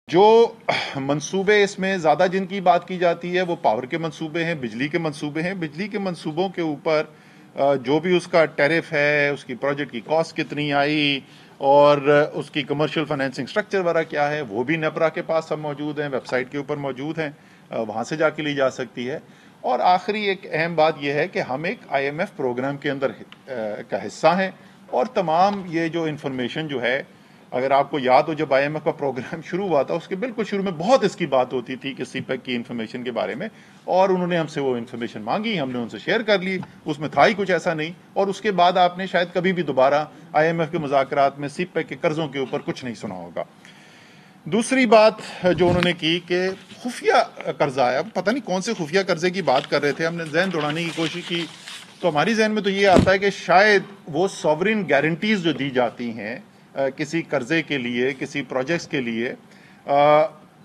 जो मंसूबे इसमें ज़्यादा जिनकी बात की जाती है वो पावर के मंसूबे हैं, बिजली के मंसूबे हैं। बिजली के मंसूबों के ऊपर जो भी उसका टैरिफ है, उसकी प्रोजेक्ट की कॉस्ट कितनी आई और उसकी कमर्शियल फाइनेंसिंग स्ट्रक्चर वगैरह क्या है, वो भी नेपरा के पास सब मौजूद हैं, वेबसाइट के ऊपर मौजूद हैं, वहाँ से जाके ली जा सकती है। और आखिरी एक अहम बात यह है कि हम एक IMF प्रोग्राम के अंदर का हिस्सा हैं और तमाम ये जो इन्फॉर्मेशन जो है, अगर आपको याद हो जब IMF का प्रोग्राम शुरू हुआ था उसके बिल्कुल शुरू में बहुत इसकी बात होती थी कि CPEC की इन्फॉर्मेशन के बारे में, और उन्होंने हमसे वो इन्फॉर्मेशन मांगी, हमने उनसे शेयर कर ली, उसमें था ही कुछ ऐसा नहीं। और उसके बाद आपने शायद कभी भी दोबारा IMF के मुज़ाकरात में CPEC के कर्जों के ऊपर कुछ नहीं सुना होगा। दूसरी बात जो उन्होंने की कि खुफिया कर्जा आया, पता नहीं कौन से खुफिया कर्जे की बात कर रहे थे, हमने जहन दौड़ाने की कोशिश की तो हमारी जहन में तो ये आता है कि शायद वो सॉवरिन गारंटीज जो दी जाती हैं किसी कर्जे के लिए, किसी प्रोजेक्ट्स के लिए,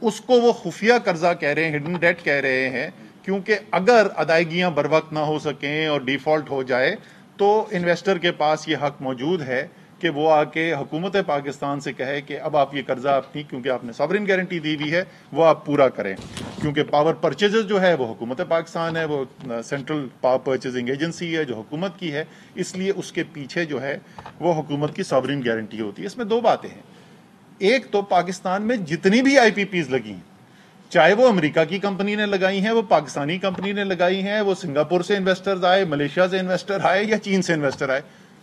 उसको वो खुफिया कर्जा कह रहे हैं, हिडन डेट कह रहे हैं, क्योंकि अगर अदायगियां बर वक्त ना हो सकें और डिफॉल्ट हो जाए तो इन्वेस्टर के पास ये हक मौजूद है कि वो आके हुकूमत पाकिस्तान से कहे कि अब आप ये कर्जा अपनी, क्योंकि आपने सॉवरिन गारंटी दी हुई है, वो आप पूरा करें। क्योंकि पावर परचेजेस जो है वो हुकूमत पाकिस्तान है, वो सेंट्रल पावर परचेजिंग एजेंसी है जो हुकूमत की है, इसलिए उसके पीछे जो है वो हुकूमत की सॉवरिन गारंटी होती है। इसमें दो बातें हैं, एक तो पाकिस्तान में जितनी भी IPPs लगी हैं, चाहे वो अमेरिका की कंपनी ने लगाई हैं, वो पाकिस्तानी कंपनी ने लगाई हैं, वो सिंगापुर से इन्वेस्टर्स आए, मलेशिया से इन्वेस्टर आए या चीन से इन्वेस्टर आए,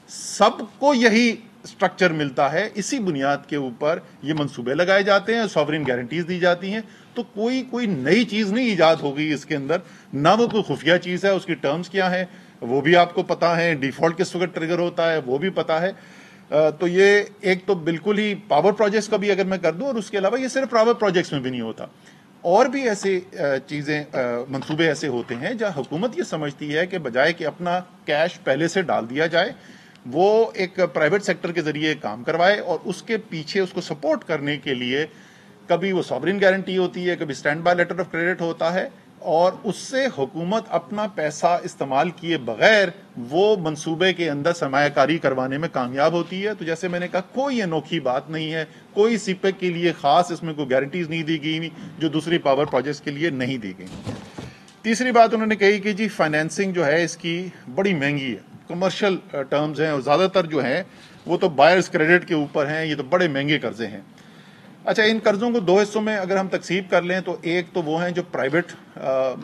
सबको यही स्ट्रक्चर मिलता है। इसी बुनियाद के ऊपर ये मंसूबे लगाए जाते हैं, सॉवरिन गारंटीज दी जाती हैं। तो कोई नई चीज नहीं इजाद हो गई इसके अंदर, ना वो कोई खुफिया चीज है, उसकी टर्म्स क्या है वो भी आपको पता है, डिफॉल्ट किस वक्त ट्रिगर होता है वो भी पता है। तो ये एक तो बिल्कुल ही पावर प्रोजेक्ट्स का भी अगर मैं कर दूं, और उसके अलावा ये सिर्फ पावर प्रोजेक्ट्स में भी नहीं होता, और भी ऐसे चीजें, मंसूबे ऐसे होते हैं जहां हुकूमत ये समझती है कि बजाय कि अपना कैश पहले से डाल दिया जाए, वो एक प्राइवेट सेक्टर के जरिए काम करवाए और उसके पीछे उसको सपोर्ट करने के लिए कभी वो सॉवरिन गारंटी होती है, कभी stand by letter of credit होता है, और उससे हुकूमत अपना पैसा इस्तेमाल किए बगैर वो मंसूबे के अंदर सरमायाकारी करवाने में कामयाब होती है। तो जैसे मैंने कहा, कोई अनोखी बात नहीं है, कोई CPEC के लिए खास इसमें कोई गारंटीज नहीं दी गई जो दूसरी पावर प्रोजेक्ट्स के लिए नहीं दी गई। तीसरी बात उन्होंने कही कि जी फाइनेंसिंग जो है इसकी बड़ी महंगी है, कमर्शियल टर्म्स हैं और ज़्यादातर जो हैं वो तो बायर्स क्रेडिट के ऊपर हैं, ये तो बड़े महंगे कर्जे हैं। अच्छा, इन कर्जों को दो हिस्सों में अगर हम तकसीब कर लें तो एक तो वो हैं जो प्राइवेट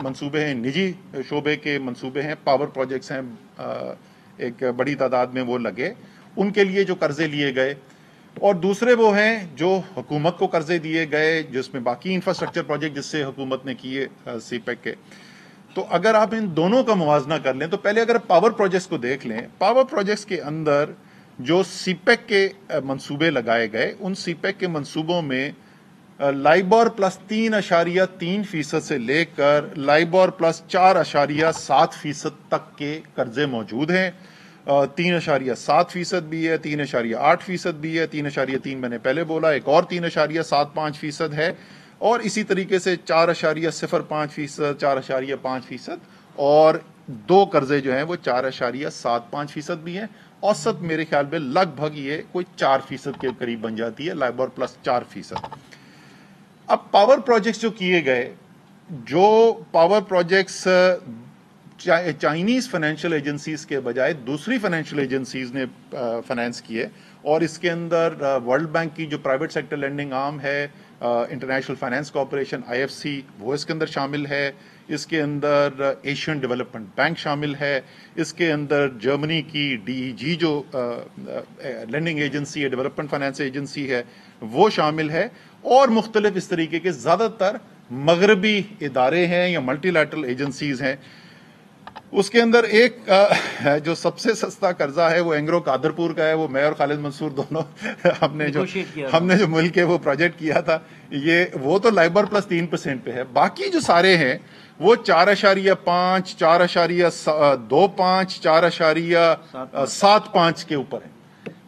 मंसूबे हैं, निजी शोबे के मंसूबे हैं, पावर प्रोजेक्ट्स हैं, एक बड़ी तादाद में वो लगे, उनके लिए जो कर्जे लिए गए, और दूसरे वो हैं जो हुकूमत को कर्जे दिए गए, जिसमें बाकी इंफ्रास्ट्रक्चर प्रोजेक्ट जिससे हुकूमत ने किए CPEC के। तो अगर आप इन दोनों का मुवाजना कर लें तो पहले अगर पावर प्रोजेक्ट्स को देख लें, पावर प्रोजेक्ट्स के अंदर जो CPEC के मंसूबे लगाए गए, उन CPEC के मंसूबों में लाइबोर प्लस 3.3% से लेकर लाइबोर प्लस 4.7% तक के कर्जे मौजूद हैं। 3.7% भी है, 3.8% भी है, 3.3 मैंने पहले बोला, एक और 3.75% है, और इसी तरीके से 4.05%, 4.5% और दो कर्जे जो हैं वो 4.75% भी हैं। औसत मेरे ख्याल में लगभग ये कोई 4% के करीब बन जाती है, लाइबोर प्लस 4%। अब पावर प्रोजेक्ट्स जो किए गए, जो power projects Chinese financial agencies के बजाय दूसरी फाइनेंशियल एजेंसीज ने फाइनेंस किए, और इसके अंदर वर्ल्ड बैंक की जो प्राइवेट सेक्टर लेंडिंग आर्म है, इंटरनेशनल फाइनेंस कॉरपोरेशन IFC, वो इसके अंदर शामिल है, इसके अंदर एशियन डेवलपमेंट बैंक शामिल है, इसके अंदर जर्मनी की DEG जो लेंडिंग एजेंसी है, डेवलपमेंट फाइनेंस एजेंसी है, वो शामिल है, और मुख्तलिफ इस तरीके के ज़्यादातर मगरबी इदारे हैं या मल्टीलैटरल एजेंसीज हैं। उसके अंदर एक जो सबसे सस्ता कर्जा है वो एंग्रो कादरपुर का है, वो मैं और खालिद मंसूर दोनों हमने जो मुल्क के वो प्रोजेक्ट किया था, ये वो तो लाइबोर प्लस 3% पे है। बाकी जो सारे हैं वो 4.5, 4.25, 4.75 के ऊपर है।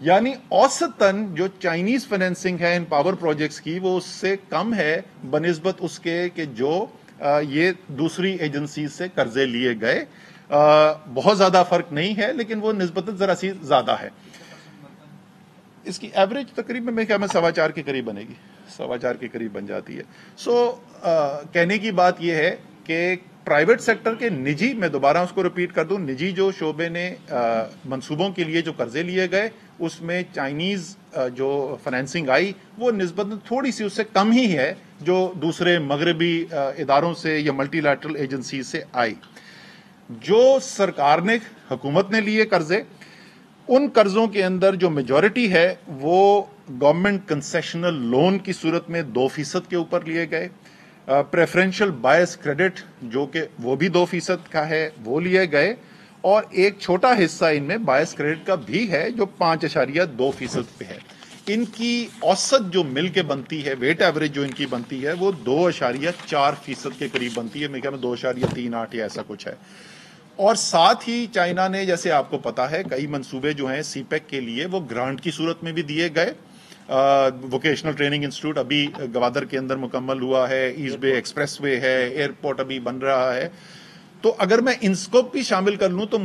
यानी औसतन जो चाइनीज फाइनेंसिंग है इन पावर प्रोजेक्ट्स की, वो उससे कम है बनिस्बत उसके कि जो ये दूसरी एजेंसी से कर्जे लिए गए। बहुत ज्यादा फर्क नहीं है, लेकिन वो निस्बतन जरा सी ज्यादा है। इसकी एवरेज तकरीबन मेरे ख्याल में 4.25 के करीब बनेगी। 4:15 के करीब बन जाती है। कहने की बात यह है कि प्राइवेट सेक्टर के निजी, मैं दोबारा उसको रिपीट कर दूं, निजी जो शोबे ने मंसूबों के लिए जो कर्जे लिए गए उसमें चाइनीज जो फाइनेंसिंग आई वो निस्बतन थोड़ी सी उससे कम ही है जो दूसरे मगरबी इदारों से या मल्टीलैटरल एजेंसी से आई। जो सरकार ने, हुकूमत ने लिए कर्जे, उन कर्जों के अंदर जो मेजॉरिटी है वो गवर्नमेंट कंसेशनल लोन की सूरत में 2% के ऊपर लिए गए। प्रेफरेंशियल बायस क्रेडिट जो कि वो भी 2% का है वो लिए गए, और एक छोटा हिस्सा इनमें बायस क्रेडिट का भी है जो 5.2% पे है। इनकी औसत जो मिल के बनती है, वेट एवरेज जो इनकी बनती है वो 2.4% के करीब बनती है। मेरे ख्याल में 2.38 या ऐसा कुछ है। और साथ ही चाइना ने, जैसे आपको पता है, कई मंसूबे जो हैं सीपेक के लिए वो ग्रांट की सूरत में भी दिए गए। वोकेशनल ट्रेनिंग इंस्टीट्यूट अभी गवादर के अंदर मुकम्मल हुआ है, ईस्ट बे एक्सप्रेसवे है, एयरपोर्ट अभी बन रहा है। तो अगर मैं इनको भी शामिल कर लूं तो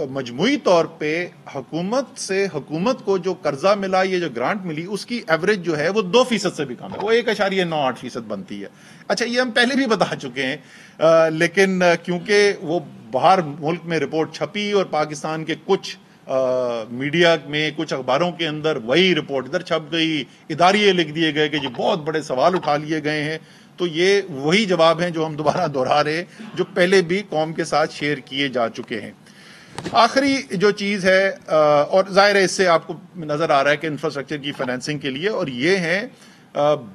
मजमूई तौर पे हुकूमत को जो कर्जा मिला, ये जो ग्रांट मिली, उसकी एवरेज जो है वो 2% से भी कम है, वो 1.98% बनती है। अच्छा, ये हम पहले भी बता चुके हैं, लेकिन क्योंकि वो बाहर मुल्क में रिपोर्ट छपी और पाकिस्तान के कुछ मीडिया में, कुछ अखबारों के अंदर वही रिपोर्ट इधर छप गई, इदारिये लिख दिए गए कि जी बहुत बड़े सवाल उठा लिए गए हैं, तो ये वही जवाब हैं जो हम दोबारा दोहरा रहे, जो पहले भी कौम के साथ शेयर किए जा चुके हैं। आखिरी जो चीज है, और जाहिर है इससे आपको नजर आ रहा है कि इंफ्रास्ट्रक्चर की फाइनेंसिंग के लिए, और ये है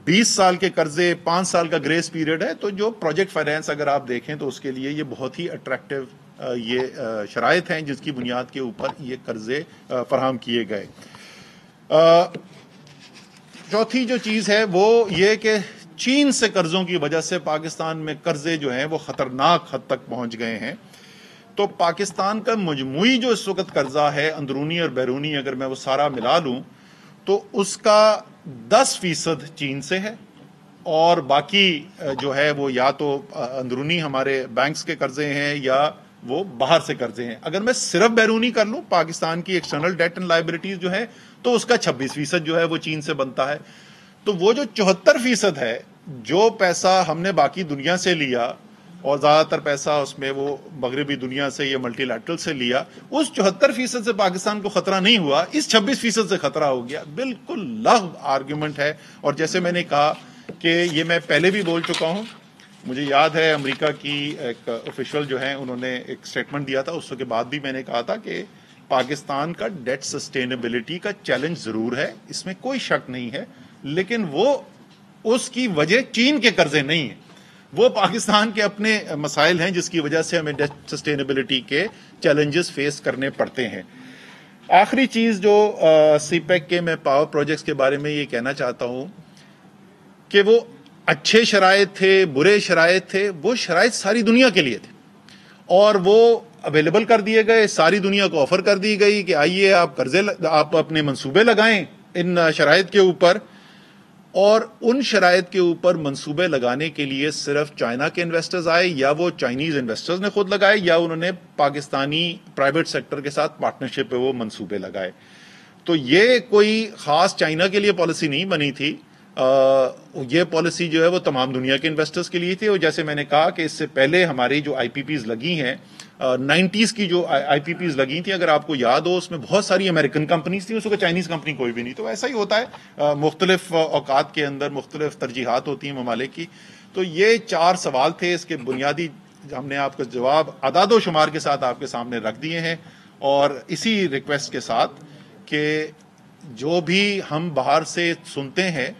20 साल के कर्जे, 5 साल का ग्रेस पीरियड है। तो जो प्रोजेक्ट फाइनेंस अगर आप देखें तो उसके लिए ये बहुत ही अट्रैक्टिव ये शराइत हैं जिसकी बुनियाद के ऊपर ये कर्जे फराहम किए गए। चौथी जो चीज है वो ये कि चीन से कर्जों की वजह से पाकिस्तान में कर्जे जो हैं वो खतरनाक हद तक पहुंच गए हैं। तो पाकिस्तान का मजमूई जो इस वक्त कर्जा है, अंदरूनी और बैरूनी, अगर मैं वो सारा मिला लूं तो उसका 10% चीन से है, और बाकी जो है वो या तो अंदरूनी हमारे बैंक्स के कर्जे हैं या वो बाहर से कर्जे हैं। अगर मैं सिर्फ बैरूनी कर लूं, पाकिस्तान की एक्सटर्नल डेट एंड लाइबिलिटीज जो है, तो उसका 26% जो है वो चीन से बनता है। तो वो जो 74% है, जो पैसा हमने बाकी दुनिया से लिया और ज्यादातर पैसा उसमें वो मगरबी दुनिया से या मल्टीलैटरल से लिया, उस 74% से पाकिस्तान को खतरा नहीं हुआ, इस 26% से खतरा हो गया। बिल्कुल लग आर्ग्यूमेंट है। और जैसे मैंने कहा कि ये मैं पहले भी बोल चुका हूं, मुझे याद है अमेरिका की एक ऑफिशियल जो है उन्होंने एक स्टेटमेंट दिया था, उसके बाद भी मैंने कहा था कि पाकिस्तान का डेट सस्टेनेबिलिटी का चैलेंज जरूर है, इसमें कोई शक नहीं है, लेकिन वो उसकी वजह चीन के कर्जे नहीं है, वो पाकिस्तान के अपने मसाइल हैं जिसकी वजह से हमें डेट सस्टेनेबिलिटी के चैलेंजेस फेस करने पड़ते हैं। आखिरी चीज जो सीपेक के मैं पावर प्रोजेक्ट्स के बारे में ये कहना चाहता हूं कि वो अच्छे शराइत थे, बुरे शराइत थे, वो शराइत सारी दुनिया के लिए थे और वो अवेलेबल कर दिए गए, सारी दुनिया को ऑफर कर दी गई कि आइए आप आप अपने मंसूबे लगाएं इन शराइत के ऊपर। और उन शराइत के ऊपर मंसूबे लगाने के लिए सिर्फ चाइना के इन्वेस्टर्स आए, या वो चाइनीज इन्वेस्टर्स ने खुद लगाए, या उन्होंने पाकिस्तानी प्राइवेट सेक्टर के साथ पार्टनरशिप पे वो मंसूबे लगाए। तो ये कोई खास चाइना के लिए पॉलिसी नहीं बनी थी, ये पॉलिसी जो है वो तमाम दुनिया के इन्वेस्टर्स के लिए थी। और जैसे मैंने कहा कि इससे पहले हमारी जो आईपीपीज लगी हैं, 90s की जो आईपीपीज लगी थी, अगर आपको याद हो, उसमें बहुत सारी अमेरिकन कंपनीज थी, उसको चाइनीज कंपनी कोई भी नहीं। तो ऐसा ही होता है, मुख्तलिफ औकात के अंदर मुख्तलिफ तरजीहात होती हैं ममालिक की। तो ये 4 सवाल थे, इसके बुनियादी हमने आपको जवाब आदादो शुमार के साथ आपके सामने रख दिए हैं, और इसी रिक्वेस्ट के साथ कि जो भी हम बाहर से सुनते हैं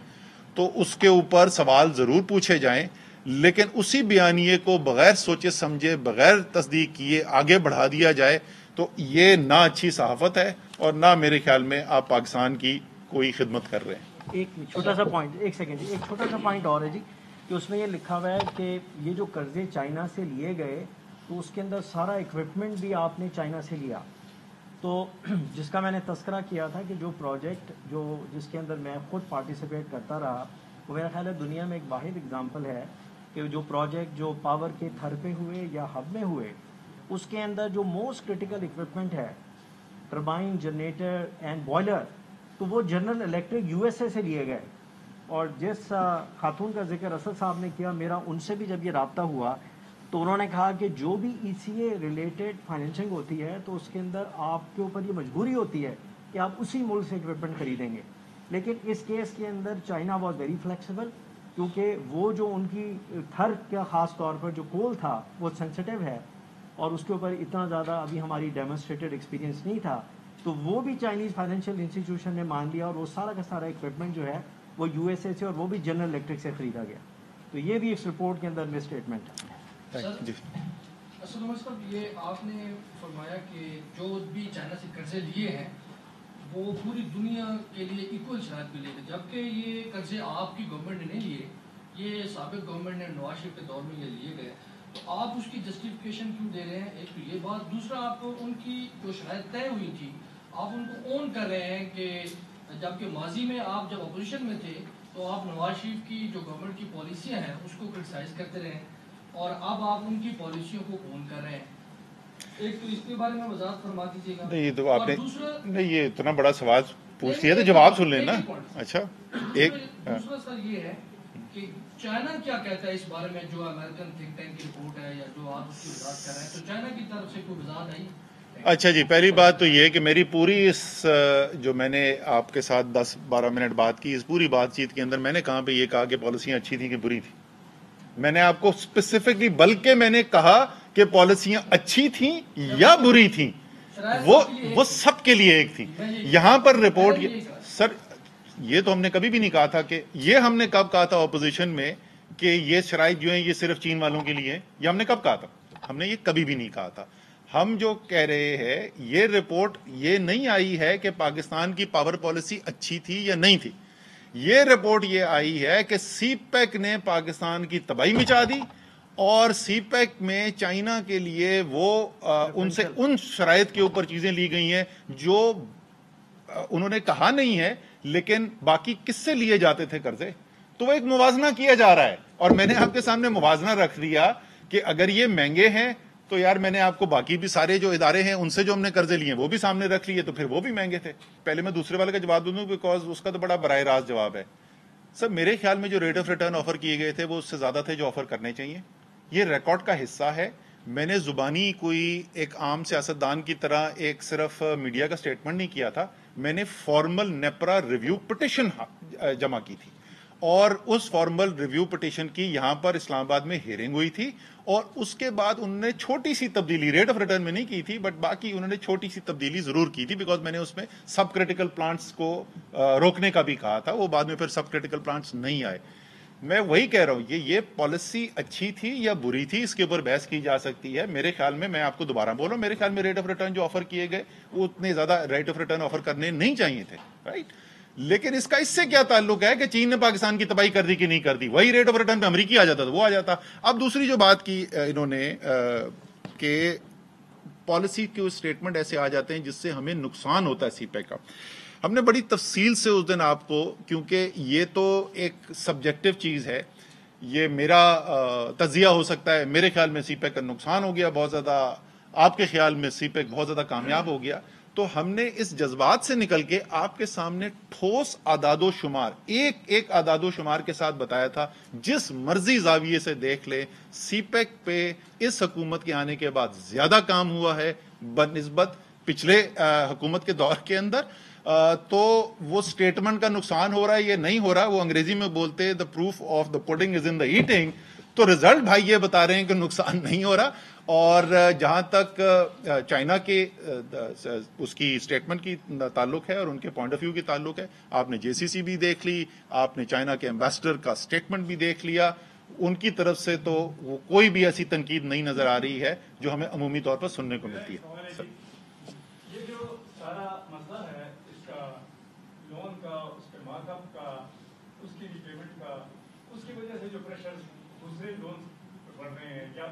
तो उसके ऊपर सवाल जरूर पूछे जाएं, लेकिन उसी बयानिए को बगैर सोचे समझे, बगैर तस्दीक किए आगे बढ़ा दिया जाए तो ये ना अच्छी सहाफत है और ना मेरे ख्याल में आप पाकिस्तान की कोई खिदमत कर रहे हैं। एक छोटा सा पॉइंट, एक सेकेंड जी, एक छोटा सा पॉइंट और है जी, कि उसमें ये लिखा हुआ है कि ये जो कर्जे चाइना से लिए गए तो उसके अंदर सारा इक्विपमेंट भी आपने चाइना से लिया। तो जिसका मैंने तस्करा किया था कि जो प्रोजेक्ट जिसके अंदर मैं खुद पार्टिसिपेट करता रहा, वो मेरा ख्याल है दुनिया में एक वाहिद एग्जांपल है कि जो प्रोजेक्ट जो पावर के थर पे हुए या हब में हुए, उसके अंदर जो मोस्ट क्रिटिकल इक्विपमेंट है, टरबाइन, जनरेटर एंड बॉयलर, तो वो जनरल इलेक्ट्रिक यूएसए से लिए गए। اور جس خاتون کا ذکر اسد صاحب نے کیا، میرا ان سے بھی جب یہ رابطہ ہوا تو انہوں نے کہا کہ جو بھی ای سی اے ریلیٹڈ فائنینسنگ ہوتی ہے تو اس کے اندر آپ کے اوپر یہ مجبوری ہوتی ہے کہ آپ اسی ملک سے اکوپمنٹ خریدیں گے. لیکن اس کیس کے اندر چائنا واز ویری فلیکسیبل، کیونکہ وہ جو ان کی تھر کا خاص طور پر جو کول تھا وہ سینسٹیو ہے اور اس کے اوپر اتنا زیادہ ابھی ہماری ڈیمونسٹریٹڈ ایکسپیرینس نہیں تھا، تو وہ بھی چائنیز فائنینشیل انسٹیٹیوشن نے مان لیا اور وہ سارا کا سارا اکوپمنٹ جو ہے وہ یو ایس اے سے اور وہ بھی جنرل الیکٹرک سے خریدا گیا. تو یہ بھی اس رپورٹ کے اندر میں اسٹیٹمنٹ ہے. اسد عمر صاحب، یہ آپ نے فرمایا کہ جو بھی چائنا سے قرضے لیے ہیں وہ پوری دنیا کے لیے ایکول شرائط پہ لیے تھے، جبکہ یہ قرضے آپ کی گورنمنٹ نے نہیں لیے، یہ سابق گورنمنٹ نے نواز شریف کے دور میں یہ لیے گئے. تو آپ اس کی جسٹیفیکیشن کیوں دے رہے ہیں؟ ایک تو یہ بات، دوسرا آپ ان کی جو شرائط طے ہوئی تھی آپ ان کو اون کر رہے ہیں کہ جبکہ ماضی میں آپ جب اپوزیشن میں تھے تو آپ نواز شریف کی جو گورنمنٹ کی پالیسیاں ہیں اس کو کرٹیسائز کرتے رہے اور اب آپ ان کی پالیسیوں کو اون کر رہے ہیں. ایک تو اس کے بارے میں وضاحت فرما دیجیے گا. نہیں تو آپ نے نہیں یہ اتنا بڑا بڑا سوال پوچھ لیا تو جواب سن لینا. اچھا ایک دوسرا سر یہ ہے کہ چائنا کیا کہتا ہے اس بارے میں، جو امریکن تھنک ٹینک کی رپورٹ ہے یا جو آپ اس کی وضاحت کر رہے ہیں، تو چائنا کی طرف سے کوئی وضاحت آئی؟ اچھا جی، پہلی بات تو یہ کہ میری پوری اس جو میں نے آپ کے ساتھ 10-12 منٹ بات کی، اس پوری بات چیت کے اندر میں نے کہاں پہ یہ کہا کہ پالیسیاں اچھی تھیں کہ بری تھیں. میں نے آپ کو اسپیسیفکلی بلکہ میں نے کہا کہ پالیسیاں اچھی تھیں یا بری تھیں، وہ سب کے لیے ایک تھی. یہاں پر رپورٹ سر یہ تو ہم نے کبھی بھی نہیں کہا تھا کہ یہ ہم نے کب کہا تھا اپوزیشن میں کہ یہ شرائط جو ہیں یہ صرف چین والوں کے لیے ہیں، یہ ہم نے کب کہا تھا؟ ہم نے یہ کبھی بھی نہیں کہا تھا. ہم جو کہہ رہے ہیں یہ رپورٹ یہ نہیں آئی ہے کہ پاکستان کی پاور پالیسی اچھی تھی یا نہیں تھی. یہ رپورٹ یہ آئی ہے کہ سی پیک نے پاکستان کی تباہی مچا دی اور سی پیک میں چائنا کے لیے وہ ان سے ان شرائط کے اوپر چیزیں لی گئی ہیں جو انہوں نے کہا نہیں ہے لیکن باقی کس سے لیے جاتے تھے قرضے. تو وہ ایک موازنہ کیا جا رہا ہے اور میں نے آپ کے سامنے موازنہ رکھ دیا کہ اگر یہ مہنگے ہیں تو یار میں نے آپ کو باقی بھی سارے جو ادارے ہیں ان سے جو ہم نے قرضے لیے ہیں وہ بھی سامنے رکھ لیے، تو پھر وہ بھی مہنگے تھے. پہلے میں دوسرے والے کا جواب دوں بیکاز اس کا تو بڑا براہ راست جواب ہے. سر میرے خیال میں جو ریٹ آف ریٹرن آفر کیے گئے تھے وہ اس سے زیادہ تھے جو آفر کرنے چاہیے. یہ ریکارڈ کا حصہ ہے. میں نے زبانی کوئی ایک عام سیاستدان کی طرح ایک صرف میڈیا کا سٹیٹمنٹ نہیں کیا تھا، میں نے فارمل نیپرا ریویو پٹیشن جمع کی تھی اور اس فارمل ریویو پٹیشن کی یہاں پر اسلام آباد میں ہیئرنگ ہوئی تھی اور اس کے بعد انہوں نے چھوٹی سی تبدیلی ریٹ آف ریٹرن میں نہیں کی تھی بٹ باقی انہوں نے چھوٹی سی تبدیلی ضرور کی تھی بیکاز میں نے اس میں سب کریٹیکل پلانٹس کو روکنے کا بھی کہا تھا. وہ بعد میں پھر سب کریٹیکل پلانٹس نہیں آئے. میں وہی کہہ رہا ہوں یہ پالیسی اچھی تھی یا بری تھی اس کے اوپر بحث کی جا سکتی ہے. میرے خیال میں آپ کو دوبارہ بول رہا ہوں، میرے خیال میں ریٹ آف ریٹرن جو آفر کیے گئے وہ اتنے زیادہ ریٹ آف ریٹرن آفر کرنے نہیں چاہیے تھے، رائٹ. لیکن اس کا اس سے کیا تعلق ہے کہ چین نے پاکستان کی تباہی کر دی کہ نہیں کر دی؟ وہی ریٹ آف ریٹرن پہ امریکی آ جاتا تھا وہ آ جاتا. اب دوسری جو بات کی انہوں نے کہ پالیسی کے اسٹیٹمنٹ ایسے آ جاتے ہیں جس سے ہمیں نقصان ہوتا ہے سی پیک کا. ہم نے بڑی تفصیل سے اس دن آپ کو، کیونکہ یہ تو ایک سبجیکٹو چیز ہے، یہ میرا تجزیہ ہو سکتا ہے، میرے خیال میں سی پیک کا نقصان ہو گیا بہت زیادہ، آپ کے خیال میں سی پیک بہت زیادہ کامیاب ہو گیا. تو ہم نے اس جذبات سے نکل کے آپ کے سامنے ٹھوس اعداد و شمار ایک اعداد و شمار کے ساتھ بتایا تھا. جس مرضی زاویے سے دیکھ لیں سی پیک پہ اس حکومت کے آنے کے بعد زیادہ کام ہوا ہے بنسبت پچھلے حکومت کے دور کے اندر. تو وہ سٹیٹمنٹ کا نقصان ہو رہا ہے یہ نہیں ہو رہا، وہ انگریزی میں بولتے the proof of the pudding is in the eating. تو رزلٹ بھائی یہ بتا رہے ہیں کہ نقصان نہیں ہو رہا. اور جہاں تک چائنا کے اس کی اسٹیٹمنٹ کی تعلق ہے اور ان کے پوائنٹ آف ویو کی تعلق ہے، آپ نے جے سی سی بھی دیکھ لی، آپ نے چائنا کے ایمبیسڈر کا اسٹیٹمنٹ بھی دیکھ لیا. ان کی طرف سے تو وہ کوئی بھی ایسی تنقید نہیں نظر آ رہی ہے جو ہمیں عمومی طور پر سننے کو ملتی ہے. یہ جو سارا مسئلہ ہے اس کا لون کا، اس کے مارک اپ کا، اس کی ری پیمنٹ کا، اس کی وجہ سے جو پریشر دوسرے لون بڑھ رہے ہیں یا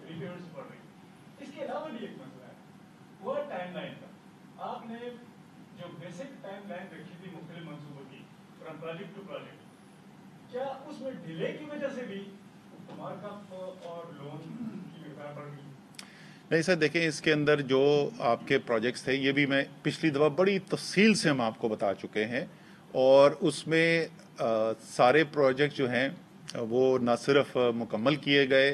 ری پیمنٹس بڑھ رہی ہیں، اس کے علاوہ بھی ایک مسئلہ ہے وہ ٹائم لائن کا. آپ نے جو بیسک ٹائم لائن رکھی تھی مختلف منصوبوں کی فرام پروجیکٹ ٹو پروجیکٹ، کیا اس میں ڈیلے کی وجہ سے بھی مارک اپ اور لون کی مقدار بڑھ گئی؟ نہیں سر، دیکھیں اس کے اندر جو آپ کے پروجیکٹس تھے یہ بھی میں پچھلی دفعہ بڑی تفصیل سے ہم آپ کو بتا چکے ہیں और उसमें सारे प्रोजेक्ट जो हैं वो न सिर्फ मुकम्मल किए गए,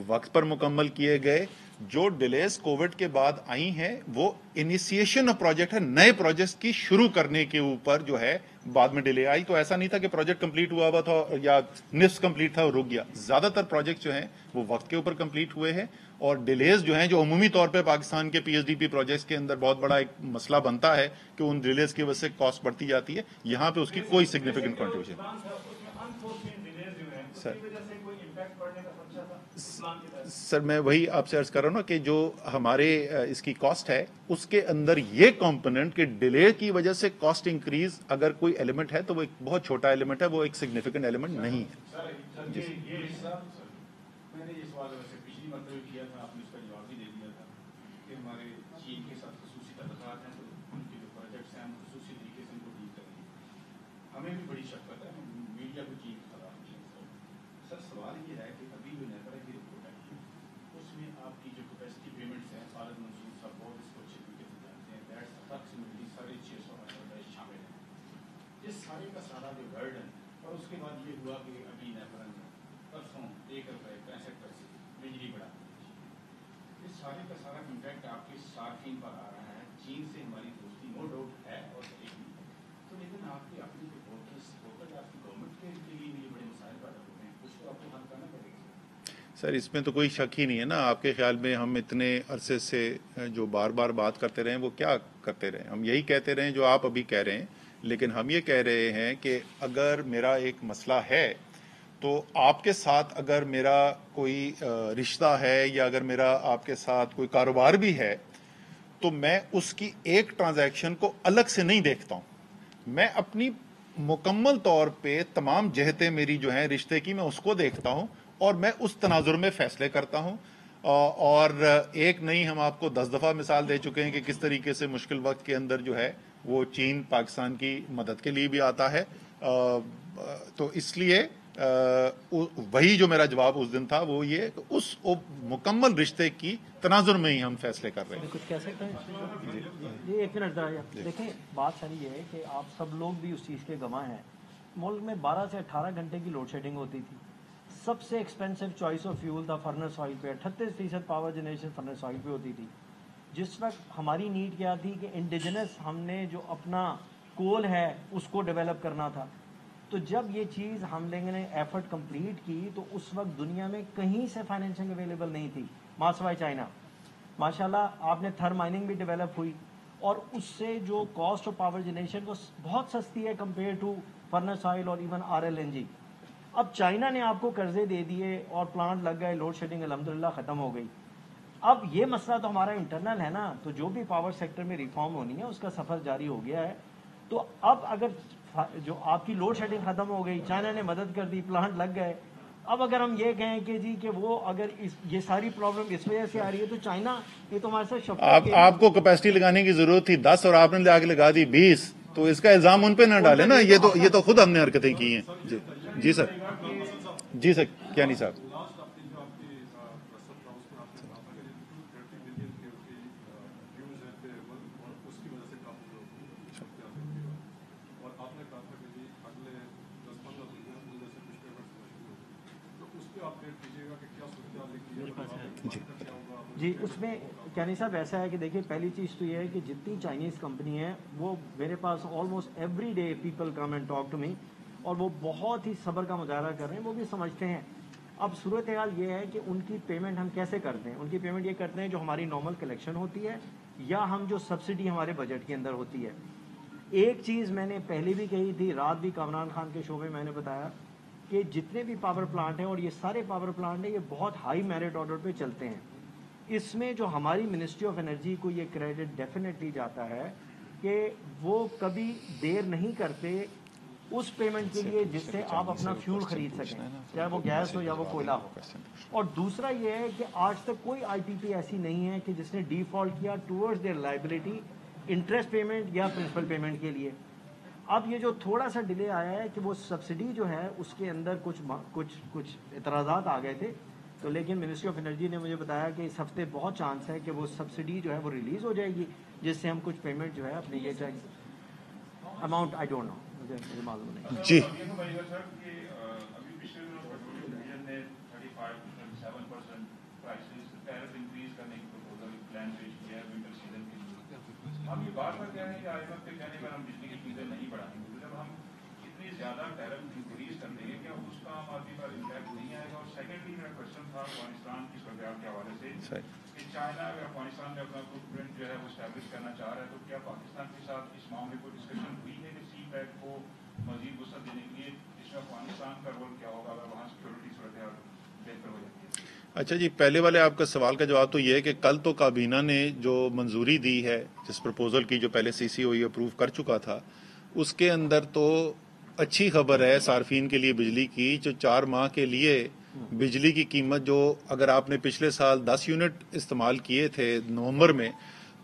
वक्त पर मुकम्मल किए गए। जो डिलेस कोविड के बाद आई हैं वो इनिशिएशन ऑफ प्रोजेक्ट है, नए प्रोजेक्ट की शुरू करने के ऊपर जो है बाद में डिले आई। तो ऐसा नहीं था कि प्रोजेक्ट कंप्लीट हुआ था या निफ्स कंप्लीट था और रुक गया। ज्यादातर प्रोजेक्ट जो हैं वो वक्त के ऊपर कंप्लीट हुए हैं। और डिलेज जो हैं, जो अमूमी तौर पे पाकिस्तान के पीएचडीपी प्रोजेक्ट्स के अंदर बहुत बड़ा एक मसला बनता है कि उन डिलेज की वजह से कॉस्ट बढ़ती जाती है, यहाँ पे उसकी कोई सिग्निफिकेंट कंट्रीब्यूशन। सर मैं वही आपसे अर्ज कर रहा हूँ ना कि जो हमारे इसकी कॉस्ट है उसके अंदर ये कंपोनेंट के डिले की वजह से कॉस्ट इंक्रीज अगर कोई एलिमेंट है तो वो एक बहुत छोटा एलिमेंट है, वो एक सिग्निफिकेंट एलिमेंट नहीं है। मैंने ये सवाल वैसे पिछली मरतबा किया था, आपने उसका जवाब भी दे दिया था कि हमारे चीन के साथ खसूसी तल्लुकात हैं, तो उनके जो प्रोजेक्ट्स हैं हम खसूसी तरीके से उनको डील करेंगे। हमें भी बड़ी शक्कत है, मीडिया को चीन खराब किया। सर सवाल ये है कि अभी जो नेपरा की रिपोर्ट आई है उसमें आपकी जो कैपेसिटी पेमेंट्स हैं, फारद मंसूर साहब बहुत इसको अच्छे तरीके से जानते हैं, दैट्स अप्रॉक्सीमेटली 650 अरब रुपए शामिल है। इस सारे का सारा जो बर्डन, और उसके बाद ये हुआ कि अभी नेपरा ने परसों 1 रुपये 65 पैसे बिजली बढ़ा दी। इस सारे का सारा इम्पैक्ट आपके सार्फिन पर आ रहा है। चीन से हमारी दोस्ती नो डाउट है और रहेगी, तो लेकिन आपकी अपनी जो फोकस आपकी गवर्नमेंट के लिए भी बड़े मसाइल पैदा होते हैं, उसको आपको हल करना पड़ेगा। सर इसमें तो कोई शक ही नहीं है ना। आपके ख्याल में हम इतने अरसे से जो बार बार बात करते रहे वो क्या करते रहे? हम यही कहते रहे जो आप अभी कह रहे हैं, लेकिन हम ये कह रहे हैं कि अगर मेरा एक मसला है तो आपके साथ अगर मेरा कोई रिश्ता है या अगर मेरा आपके साथ कोई कारोबार भी है तो मैं उसकी एक ट्रांजैक्शन को अलग से नहीं देखता हूं। मैं अपनी मुकम्मल तौर पे तमाम जहतें मेरी जो हैं रिश्ते की, मैं उसको देखता हूं और मैं उस तनाजुर में फैसले करता हूं। और एक नहीं, हम आपको 10 दफा मिसाल दे चुके हैं कि किस तरीके से मुश्किल वक्त के अंदर जो है वो चीन पाकिस्तान की मदद के लिए भी आता है। तो इसलिए वही जो मेरा जवाब उस दिन था वो ये कि उस मुकम्मल रिश्ते की तनाजुर में ही हम फैसले कर रहे हैं। कुछ कह सकते हैं जी? 1 मिनट देखें, बात सारी ये है कि आप सब लोग भी उस चीज़ के गवाह हैं। मुल्क में 12 से 18 घंटे की लोड शेडिंग होती थी। सबसे एक्सपेंसिव चॉइस ऑफ फ्यूल था फर्नेस ऑयल पे, 38% पावर जनरेशन फर्नेस ऑयल पे होती थी। जिस वक्त हमारी नीड क्या थी कि इंडिजिनस हमने जो अपना कोल है उसको डेवलप करना था। तो जब ये चीज़ हम लोगों ने एफर्ट कंप्लीट की तो उस वक्त दुनिया में कहीं से फाइनेंसिंग अवेलेबल नहीं थी, मासवाई चाइना। माशाल्लाह आपने थर्म माइनिंग भी डेवलप हुई और उससे जो कॉस्ट ऑफ पावर जनरेशन वो बहुत सस्ती है कंपेयर टू फर्नेस ऑयल और इवन RLNG। अब चाइना ने आपको कर्जे दे दिए और प्लांट लग गए, लोड शेडिंग अल्हम्दुलिल्लाह ख़त्म हो गई। अब ये मसला तो हमारा इंटरनल है ना, तो जो भी पावर सेक्टर में रिफॉर्म होनी है उसका सफ़र जारी हो गया है। तो अब अगर जो आपकी लोड शेडिंग ख़त्म हो गई, चाइना ने मदद कर दी, प्लांट लग गए, अब अगर हम ये कहें कि जी कि वो अगर ये सारी प्रॉब्लम इस वजह से आ रही है तो चाइना ये तो हमारे साथ आपको कैपेसिटी लगाने की जरूरत थी 10 और आपने आगे लगा दी 20, तो इसका इल्जाम उन पे ना डाले ना। ये तो खुद हमने हरकतें की हैं। जी सर, जी सर, क्या नहीं साहब। जी उसमें कैनी साहब ऐसा है कि देखिए, पहली चीज़ तो ये है कि जितनी चाइनीज़ कंपनी है वो मेरे पास almost every day people come and talk to me और वो बहुत ही सब्र का मुजाहरा कर रहे हैं, वो भी समझते हैं। अब सूरत हाल ये है कि उनकी पेमेंट हम कैसे करते हैं। उनकी पेमेंट ये करते हैं जो हमारी नॉर्मल कलेक्शन होती है या हम जो सब्सिडी हमारे बजट के अंदर होती है। एक चीज़ मैंने पहले भी कही थी, रात भी कामरान खान के शो में मैंने बताया कि जितने भी पावर प्लांट हैं और ये सारे पावर प्लांट हैं ये बहुत हाई मेरिट ऑर्डर पे चलते हैं। इसमें जो हमारी मिनिस्ट्री ऑफ एनर्जी को ये क्रेडिट डेफिनेटली जाता है कि वो कभी देर नहीं करते उस पेमेंट के लिए जिससे आप अपना फ्यूल खरीद सकें, चाहे वो गैस हो या वो कोयला हो। और दूसरा ये है कि आज तक कोई IPP ऐसी नहीं है कि जिसने डिफॉल्ट किया towards their liability, interest payment या प्रिंसिपल पेमेंट के लिए। अब ये जो थोड़ा सा डिले आया है कि वो सब्सिडी जो है उसके अंदर कुछ इतराज़ात आ गए थे, तो लेकिन मिनिस्ट्री ऑफ एनर्जी ने मुझे बताया कि इस हफ्ते बहुत चांस है कि वो सब्सिडी जो है वो रिलीज़ हो जाएगी, जिससे हम कुछ पेमेंट जो है अपने ये अमाउंट आई डोंट नो मुझे मालूम नहीं। जी ये तो भाई सर कि अभी पिछले दिनों पेट्रोलियम डिवीजन ने 35-37% प्राइसेस टैरिफ इंक्रीज करने की प्रपोजल प्लान पेश किया है विंटर सीजन के लिए। हम ये बार बार कह रहे हैं कि IMF के कहने पर हम बिजली की कीमतें नहीं बढ़ाएंगे, तो जब हम इतनी ज्यादा टैरिफ इंक्रीज कर देंगे क्या उसका आम आदमी पर इम्पैक्ट नहीं आएगा? और सेकेंडली मेरा क्वेश्चन था अफगानिस्तान की सूरत के हवाले से कि चाइना अगर अफगानिस्तान में अपना फुटप्रिंट जो है वो स्टैब्लिश करना चाह रहा है, तो क्या पाकिस्तान के साथ इस मामले को डिस्कशन हुई है कि CPEC को मजीद वसअत देने के लिए इसमें अफगानिस्तान का रोल क्या होगा अगर वहाँ सिक्योरिटी सूरत बेहतर हो जाती है? अच्छा जी, पहले वाले आपका सवाल का जवाब तो ये है कि कल तो काबीना ने जो मंजूरी दी है जिस प्रपोजल की, जो पहले CCOE अप्रूव कर चुका था, उसके अंदर तो अच्छी खबर है सार्फिन के लिए बिजली की। जो 4 माह के लिए बिजली की कीमत, जो अगर आपने पिछले साल 10 यूनिट इस्तेमाल किए थे नवंबर में,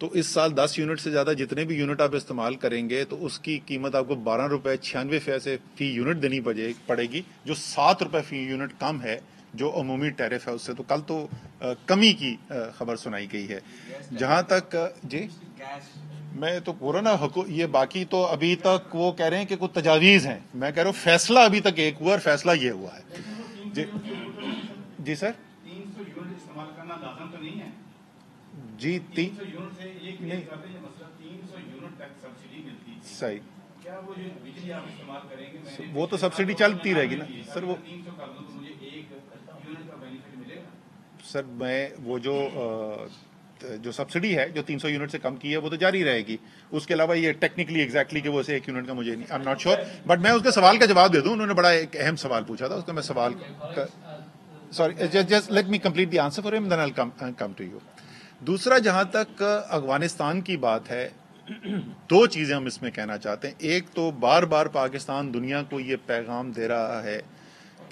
तो इस साल 10 यूनिट से ज़्यादा जितने भी यूनिट आप इस्तेमाल करेंगे तो उसकी कीमत आपको 12 रुपये 96 पैसे फी यूनिट देनी पड़ेगी, जो 7 रुपये फी यूनिट कम है जो अमूमी टैरिफ है उससे। तो कल तो कमी की खबर सुनाई गई है। जहां तक जी मैं तो पूरा ना ये बाकी तो अभी तक वो कह रहे हैं कि कुछ तजावीज़ हैं, मैं कह रहा हूँ फैसला अभी तक एक हुआ और फैसला ये हुआ है। जी सर 300 यूनिट इस्तेमाल करना लाजम तो नहीं है जी 300 यूनिट से एक नहीं करते हैं, मतलब 300 यूनिट तक सब्सिडी मिलती है। सही, क्या वो जो बिजली आप इस्तेमाल करेंगे वो तो सब्सिडी चलती रहेगी ना सर। वो 300 कर दो तो मुझे 1 यूनिट का बेनिफिट मिलेगा सर मैं वो जो सब्सिडी है जो 300 यूनिट से कम की है वो तो जारी रहेगी। उसके अलावा ये टेक्निकली एग्जैक्टली कि वो से 1 यूनिट का मुझे नहीं, I am not sure, but मैं उसके सवाल का जवाब दे दूं। उन्होंने बड़ा एक अहम सवाल पूछा था, उसका मैं सवाल sorry just let me complete the answer for him then I will come to you. दूसरा, जहां तक अफगानिस्तान की बात है, 2 चीजें हम इसमें कहना चाहते हैं। एक तो बार बार पाकिस्तान दुनिया को ये पैगाम दे रहा है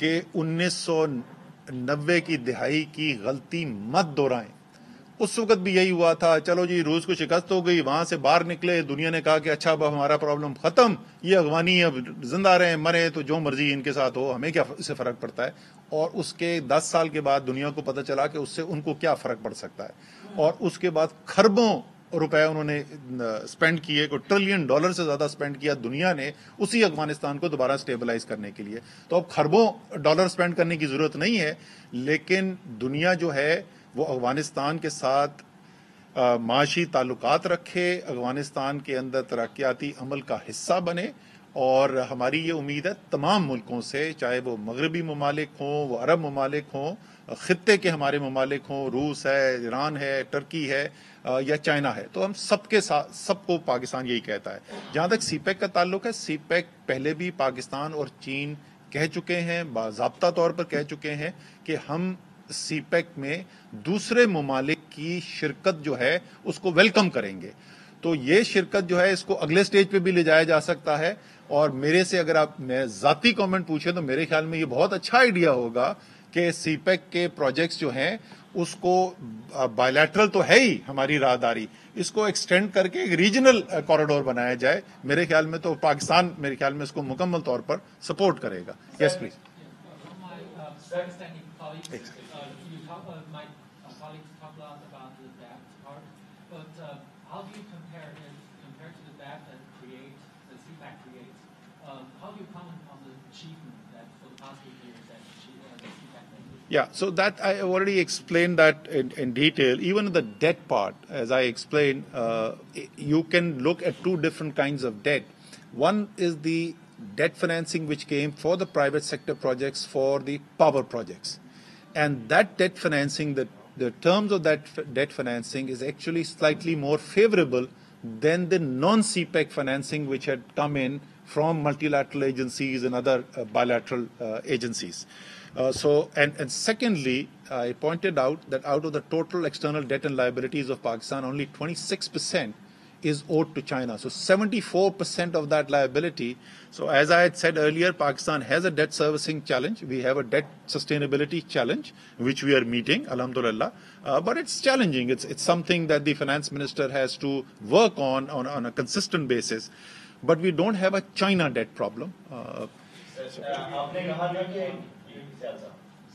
कि 1990 की दिहाई की गलती मत दोहराएं। उस वक्त भी यही हुआ था, चलो जी रूस को शिकस्त हो गई, वहां से बाहर निकले, दुनिया ने कहा कि अच्छा अब हमारा प्रॉब्लम खत्म, ये अफगानी अब जिंदा रहे मरे तो जो मर्जी इनके साथ हो, हमें क्या इससे फर्क पड़ता है। और उसके 10 साल के बाद दुनिया को पता चला कि उससे उनको क्या फर्क पड़ सकता है, और उसके बाद खरबों रुपए उन्होंने स्पेंड किए, $1 ट्रिलियन से ज्यादा स्पेंड किया दुनिया ने उसी अफगानिस्तान को दोबारा स्टेबलाइज करने के लिए। तो अब खरबों डॉलर स्पेंड करने की जरूरत नहीं है, लेकिन दुनिया जो है वो अफगानिस्तान के साथ माशी ताल्लुकात रखे, अफगानिस्तान के अंदर तरक्याती अमल का हिस्सा बने। और हमारी ये उम्मीद है तमाम मुल्कों से, चाहे वो मगरबी ममालिक हों, वो अरब ममालिक हों, खित्ते के हमारे ममालिक हों, रूस है, ईरान है, टर्की है या चाइना है, तो हम सबके साथ, सबको पाकिस्तान यही कहता है। जहां तक CPEC का ताल्लुक है, CPEC पहले भी पाकिस्तान और चीन कह चुके हैं, बाज़ाब्ता तौर पर कह चुके हैं कि हम CPEC में दूसरे ममालिक की शिरकत जो है उसको वेलकम करेंगे। तो ये शिरकत जो है इसको अगले स्टेज पे भी ले जाया जा सकता है। और मेरे से अगर आप मैं जाती कमेंट पूछे तो मेरे ख्याल में ये बहुत अच्छा आइडिया होगा कि CPEC के प्रोजेक्ट्स जो हैं उसको बायलैटरल तो है ही हमारी राहदारी, इसको एक्सटेंड करके एक रीजनल कॉरिडोर बनाया जाए। मेरे ख्याल में तो पाकिस्तान मेरे ख्याल में इसको मुकम्मल तौर पर सपोर्ट करेगा। Yes please. How do you compare to the debt that CPEC creates? How do you comment on the achievement that for the past 8 years that the CPEC made? Yeah, so that I already explained that in detail. Even the debt part, as I explained, you can look at 2 different kinds of debt. One is the debt financing which came for the private sector projects, for the power projects, and that debt financing, the terms of that debt financing is actually slightly more favorable than the non-CPEC financing which had come in from multilateral agencies and other bilateral agencies. And secondly, I pointed out that out of the total external debt and liabilities of Pakistan, only 26% is owed to China. So 74% of that liability. So as I had said earlier, Pakistan has a debt servicing challenge. We have a debt sustainability challenge, which we are meeting, alhamdulillah. But it's challenging. It's something that the finance minister has to work on a consistent basis. But we don't have a China debt problem. आपने कहा था कि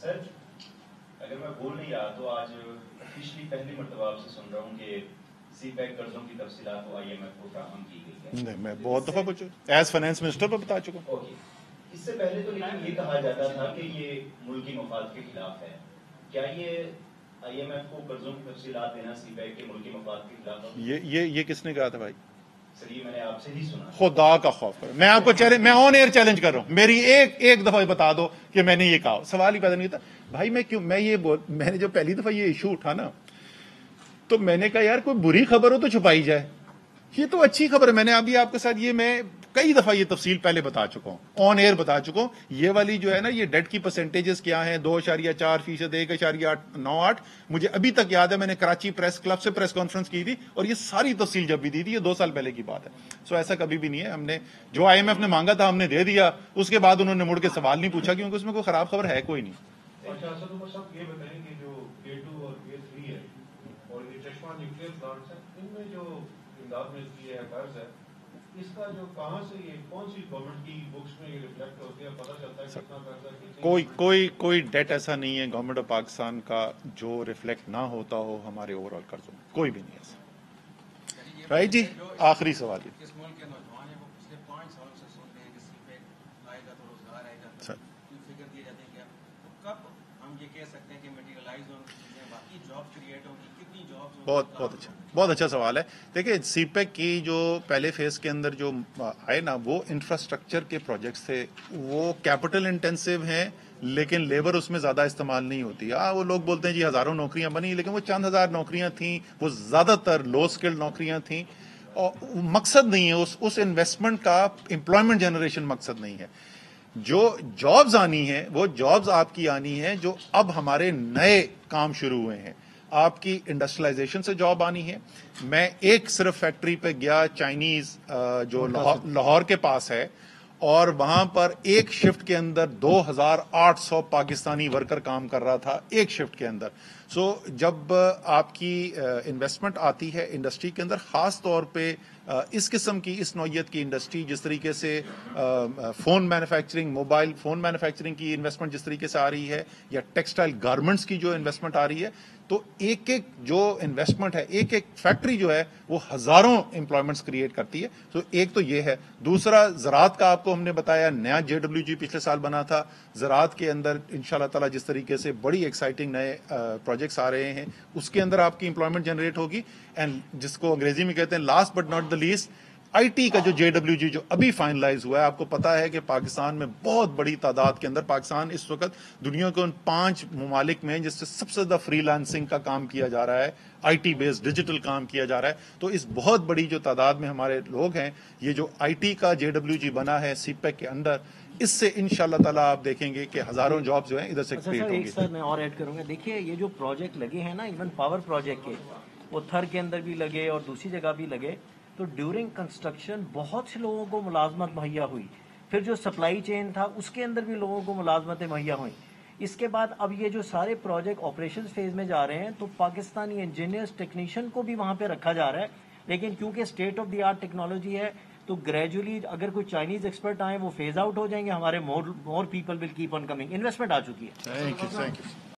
sir अगर मैं बोल नहीं रहा तो आज पिछली पहली मर्तबा आपसे सुन रहा हूँ कि सी पैक कर्जों की तफसीलात को IMF को फराहम की गई है। नहीं, मैं बहुत दफा पूछा, एज फाइनेंस मिनिस्टर पर बता चुका हूँ। ओके, इससे पहले तो लेकिन ये कहा जाता था कि ये मुल्की मफाद के खिलाफ है। क्या ये IMF को कर्जों की तफसीलात देना सी पैक के मुल्की मफाद के खिलाफ है? ये किसने कहा था भाई? सर ये मैंने आपसे ही सुना। खुदा का खौफ करो, मैं आपको चैलेंज, मैं ऑन एयर चैलेंज कर रहा हूं, मेरी एक दफा बता दो कि मैंने ये कहा। सवाल ही पैदा नहीं होता भाई। मैंने जब पहली दफा ये इशू उठा ना, तो मैंने कहा यार कोई बुरी खबर हो तो छुपाई जाए, ये तो अच्छी खबर है। मैंने अभी आपके साथ मैं कई दफा ये तफसील पहले बता चुका हूं, ऑन एयर बता चुका हूं। ये वाली जो है ना, ये डेट की परसेंटेजेस क्या है, 2.4%, 1.98। मुझे अभी तक याद है, मैंने कराची प्रेस क्लब से प्रेस कॉन्फ्रेंस की थी और ये सारी तफसील जब भी दी थी, ये 2 साल पहले की बात है। सो ऐसा कभी भी नहीं है। हमने जो IMF ने मांगा था हमने दे दिया, उसके बाद उन्होंने मुड़ के सवाल नहीं पूछा, क्योंकि उसमें कोई खराब खबर है कोई नहीं। अच्छा असद उमर साहब, ये बताएं कि जो K2 और K3 है और ये चश्मा न्यूक्लियर प्लांट्स हैं, इनमें जो इमदाद मिलती है, कर्ज है, इसका जो कहाँ से, ये कौन सी गवर्नमेंट की बुक्स में ये रिफ्लेक्ट होती है, पता चलता है कितना कर्ज है, कितनी? कोई डेट ऐसा नहीं है गवर्नमेंट ऑफ पाकिस्तान का जो रिफ्लेक्ट ना होता हो हमारे ओवरऑल कर्जों में, कोई भी नहीं ऐसा। राइट जी, आखिरी सवाल है। किस मुल्क के नौजवान हैं वो पिछले 5 सालों से सुन रहे हैं कि सीपैक आएगा तो रोजगार आएगा, कोई फिगर दिए जाते हैं क्या? तो कब हम ये कह सकते हैं कि मटेरियलाइज होंगी चीजें, बाकी जॉब क्रिएट होंगी, कितनी जॉब्स? बहुत अच्छा सवाल है। देखिए सीपैक की जो पहले फेज के अंदर जो आए ना, वो इंफ्रास्ट्रक्चर के प्रोजेक्ट्स थे, वो कैपिटल इंटेंसिव हैं, लेकिन लेबर उसमें ज्यादा इस्तेमाल नहीं होती। वो लोग बोलते हैं जी हजारों नौकरियां बनी, लेकिन वो चंद हजार नौकरियां थी, वो ज्यादातर लो स्किल्ड नौकरियां थी। और मकसद नहीं है उस इन्वेस्टमेंट का, एम्प्लॉयमेंट जनरेशन मकसद नहीं है। जो जॉब्स आनी है वो जॉब्स आपकी आनी है जो अब हमारे नए काम शुरू हुए हैं। आपकी इंडस्ट्रियलाइजेशन से जॉब आनी है। मैं एक सिर्फ फैक्ट्री पे गया, चाइनीज जो लाहौर के पास है, और वहां पर एक शिफ्ट के अंदर 2800 पाकिस्तानी वर्कर काम कर रहा था, एक शिफ्ट के अंदर। सो जब आपकी इन्वेस्टमेंट आती है इंडस्ट्री के अंदर, खास तौर पे इस किस्म की, इस नौयत की इंडस्ट्री, जिस तरीके से phone manufacturing, mobile phone manufacturing की इन्वेस्टमेंट जिस तरीके से आ रही है, या टेक्सटाइल गारमेंट्स की जो इन्वेस्टमेंट आ रही है, तो एक एक जो इन्वेस्टमेंट है, एक एक फैक्ट्री जो है वो हजारों एम्प्लॉयमेंट्स क्रिएट करती है। तो एक तो ये है। दूसरा, ज़राअत का आपको हमने बताया, नया JWG पिछले साल बना था। ज़राअत के अंदर इंशाल्लाह ताला जिस तरीके से बड़ी एक्साइटिंग नए प्रोजेक्ट्स आ रहे हैं, उसके अंदर आपकी एम्प्लॉयमेंट जनरेट होगी। एंड जिसको अंग्रेजी में कहते हैं last but not the least, IT का जो JWG जो अभी फाइनलाइज हुआ है, आपको पता है कि पाकिस्तान में बहुत बड़ी तादाद के अंदर, पाकिस्तान इस वक्त दुनिया के उन 5 ममालिक में जिससे सबसे ज्यादा फ्रीलांसिंग का काम किया जा रहा है, IT बेस्ड डिजिटल काम किया जा रहा है। तो इस बहुत बड़ी जो तादाद में हमारे लोग हैं, ये जो IT का JWG बना है सीपैक के अंदर, इससे इंशाल्लाह ताला आप देखेंगे कि हजारों जॉब जो है इधर से क्रिएट होंगी। एक सर मैं और ऐड करूंगा, देखिए ये जो प्रोजेक्ट लगे हैं ना, इवन पावर प्रोजेक्ट के, वो थर के अंदर भी लगे और दूसरी जगह भी लगे, तो ड्यूरिंग कंस्ट्रक्शन बहुत से लोगों को मुलाजमत मुहैया हुई। फिर जो सप्लाई चेन था उसके अंदर भी लोगों को मुलाजमतें मुहैया हुई। इसके बाद अब ये जो सारे प्रोजेक्ट ऑपरेशन फेज में जा रहे हैं, तो पाकिस्तानी इंजीनियर्स, टेक्नीशियन को भी वहां पे रखा जा रहा है। लेकिन क्योंकि state of the art technology है, तो ग्रेजुअली अगर कोई चाइनीज एक्सपर्ट आए वो फेज आउट हो जाएंगे, हमारे more people will keep on coming. Investment आ चुकी है। Thank you.